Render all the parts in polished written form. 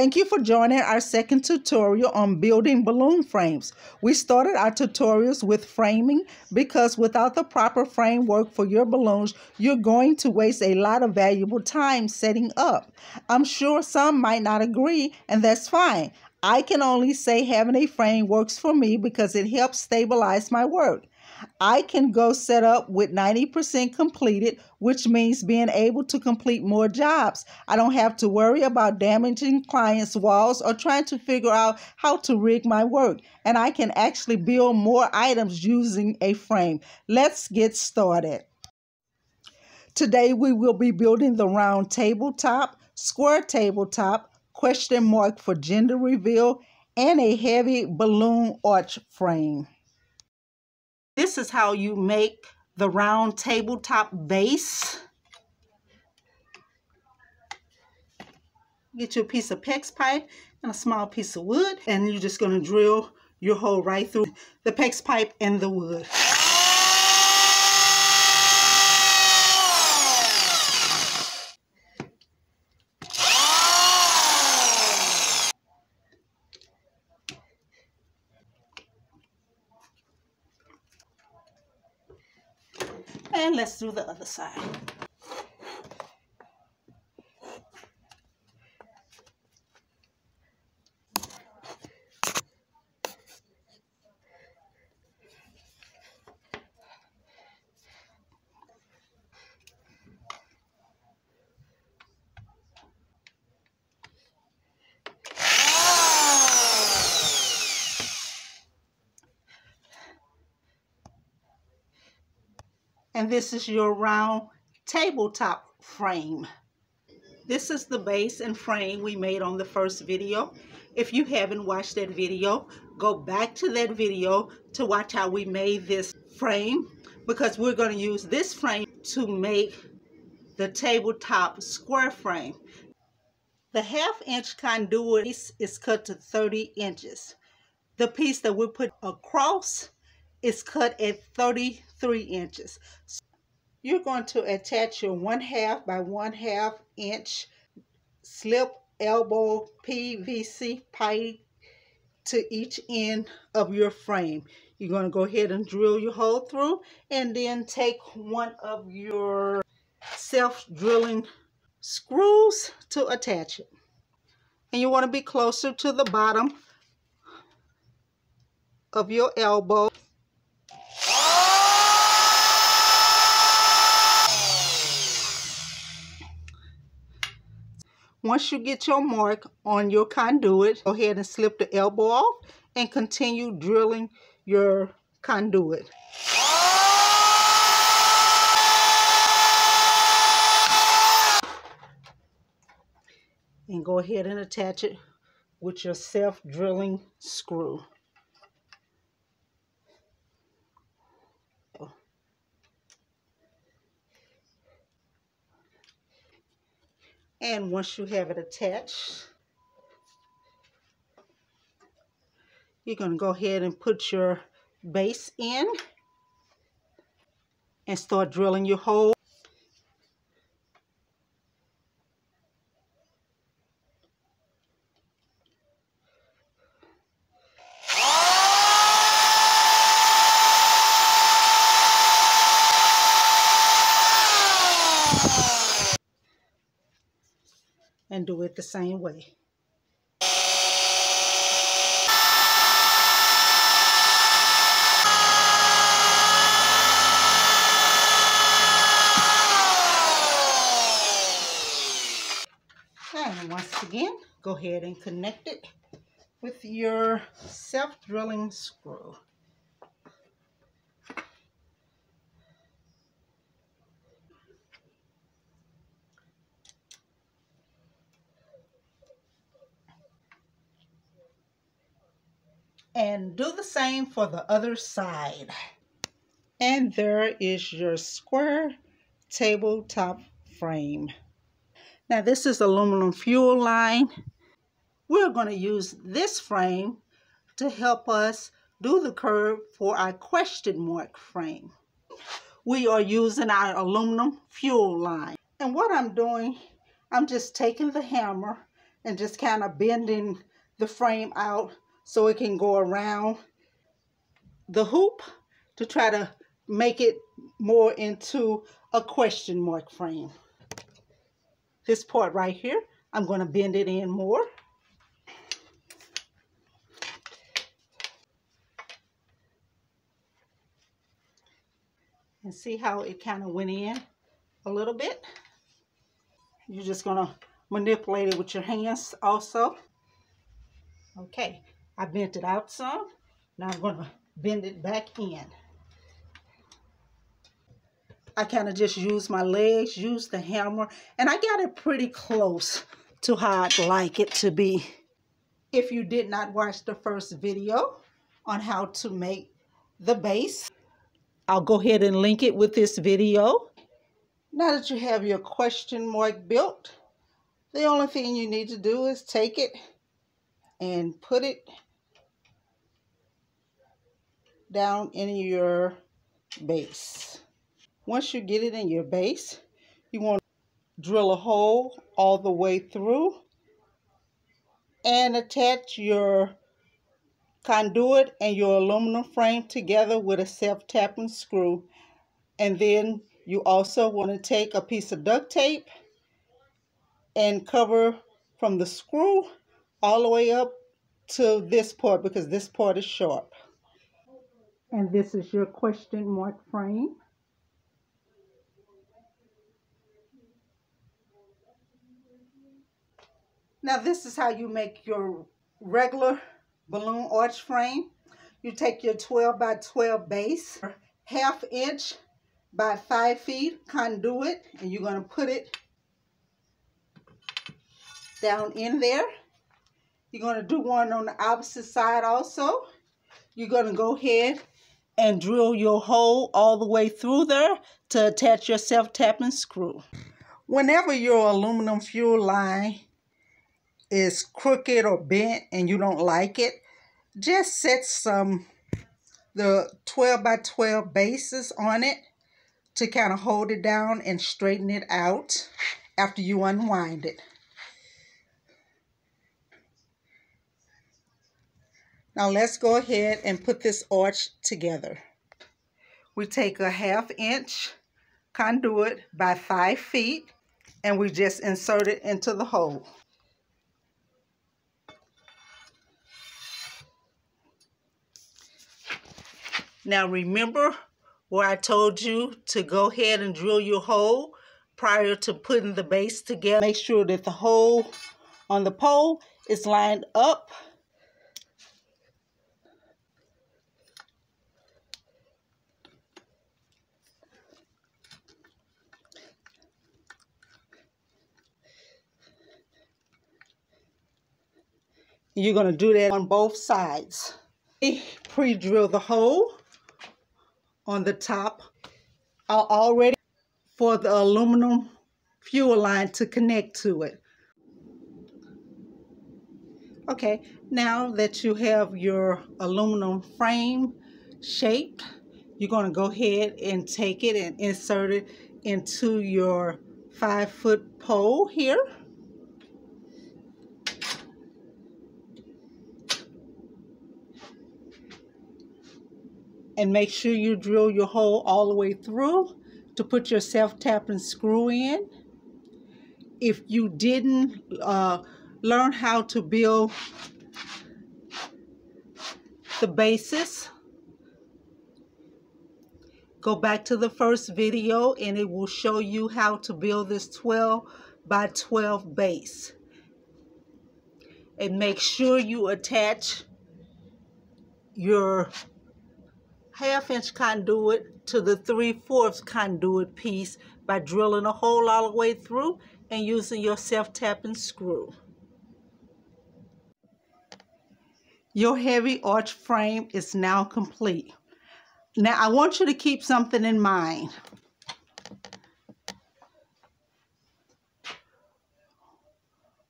Thank you for joining our second tutorial on building balloon frames. We started our tutorials with framing because without the proper framework for your balloons, you're going to waste a lot of valuable time setting up. I'm sure some might not agree, and that's fine. I can only say having a frame works for me because it helps stabilize my work. I can go set up with 90% completed, which means being able to complete more jobs. I don't have to worry about damaging clients' walls or trying to figure out how to rig my work. And I can actually build more items using a frame. Let's get started. Today we will be building the round tabletop, square tabletop, question mark for gender reveal, and a heavy balloon arch frame. This is how you make the round tabletop base. Get you a piece of PEX pipe and a small piece of wood, and you're just going to drill your hole right through the PEX pipe and the wood. And let's do the other side. And this is your round tabletop frame. This is the base and frame we made on the first video. If you haven't watched that video, go back to that video to watch how we made this frame, because we're going to use this frame to make the tabletop square frame. The 1/2-inch conduit is cut to 30 inches. The piece that we put across is cut at 33 inches. You're going to attach your 1/2 by 1/2 inch slip elbow PVC pipe to each end of your frame. You're going to go ahead and drill your hole through, and then take one of your self-drilling screws to attach it. And you want to be closer to the bottom of your elbow. Once you get your mark on your conduit, go ahead and slip the elbow off and continue drilling your conduit. And go ahead and attach it with your self-drilling screw. And once you have it attached, you're going to go ahead and put your base in and start drilling your hole. And do it the same way. And once again, go ahead and connect it with your self-drilling screw. And do the same for the other side. And there is your square tabletop frame. Now this is aluminum fuel line. We're going to use this frame to help us do the curve for our question mark frame. We are using our aluminum fuel line. And what I'm doing, I'm just taking the hammer and just kind of bending the frame out so it can go around the hoop to try to make it more into a question mark frame. This part right here, I'm going to bend it in more. And see how it kind of went in a little bit. You're just going to manipulate it with your hands also. Okay, I bent it out some. Now I'm going to bend it back in. I kind of just use my legs, use the hammer, and I got it pretty close to how I'd like it to be. If you did not watch the first video on how to make the base, I'll go ahead and link it with this video. Now that you have your question mark built, the only thing you need to do is take it and put it down in your base. Once you get it in your base, you want to drill a hole all the way through and attach your conduit and your aluminum frame together with a self-tapping screw. And then you also want to take a piece of duct tape and cover from the screw all the way up to this part, because this part is sharp. And this is your question mark frame. Now this is how you make your regular balloon arch frame. You take your 12 by 12 base, 1/2 inch by 5 feet conduit, and you're going to put it down in there. You're going to do one on the opposite side also. You're going to go ahead and drill your hole all the way through there to attach your self-tapping screw. Whenever your aluminum fuel line is crooked or bent and you don't like it, just set the 12 by 12 bases on it to kind of hold it down and straighten it out after you unwind it. Now let's go ahead and put this arch together. We take a 1/2 inch conduit by 5 feet and we just insert it into the hole. Now remember where I told you to go ahead and drill your hole prior to putting the base together. Make sure that the hole on the pole is lined up. You're going to do that on both sides. Pre-drill the hole on the top already for the aluminum fuel line to connect to it. Okay, now that you have your aluminum frame shaped, you're going to go ahead and take it and insert it into your 5-foot pole here. And make sure you drill your hole all the way through to put your self-tapping screw in. If you didn't learn how to build the bases, go back to the first video and it will show you how to build this 12 by 12 base. And make sure you attach your 1/2 inch conduit to the 3/4 conduit piece by drilling a hole all the way through and using your self-tapping screw. Your heavy arch frame is now complete. Now I want you to keep something in mind.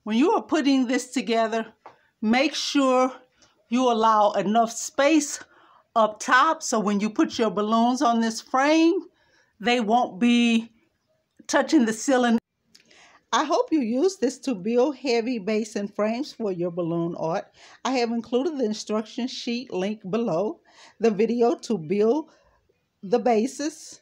When you are putting this together, make sure you allow enough space up top so when you put your balloons on this frame, they won't be touching the ceiling. I hope you use this to build heavy base and frames for your balloon art. I have included the instruction sheet link below. The video to build the bases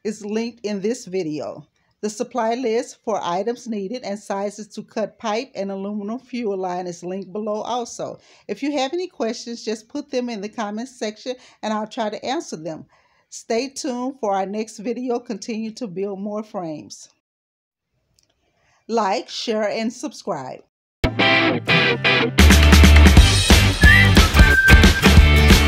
is linked in this video. The supply list for items needed and sizes to cut pipe and aluminum fuel line is linked below also. If you have any questions, just put them in the comments section and I'll try to answer them. Stay tuned for our next video. Continue to build more frames. Like, share, and subscribe.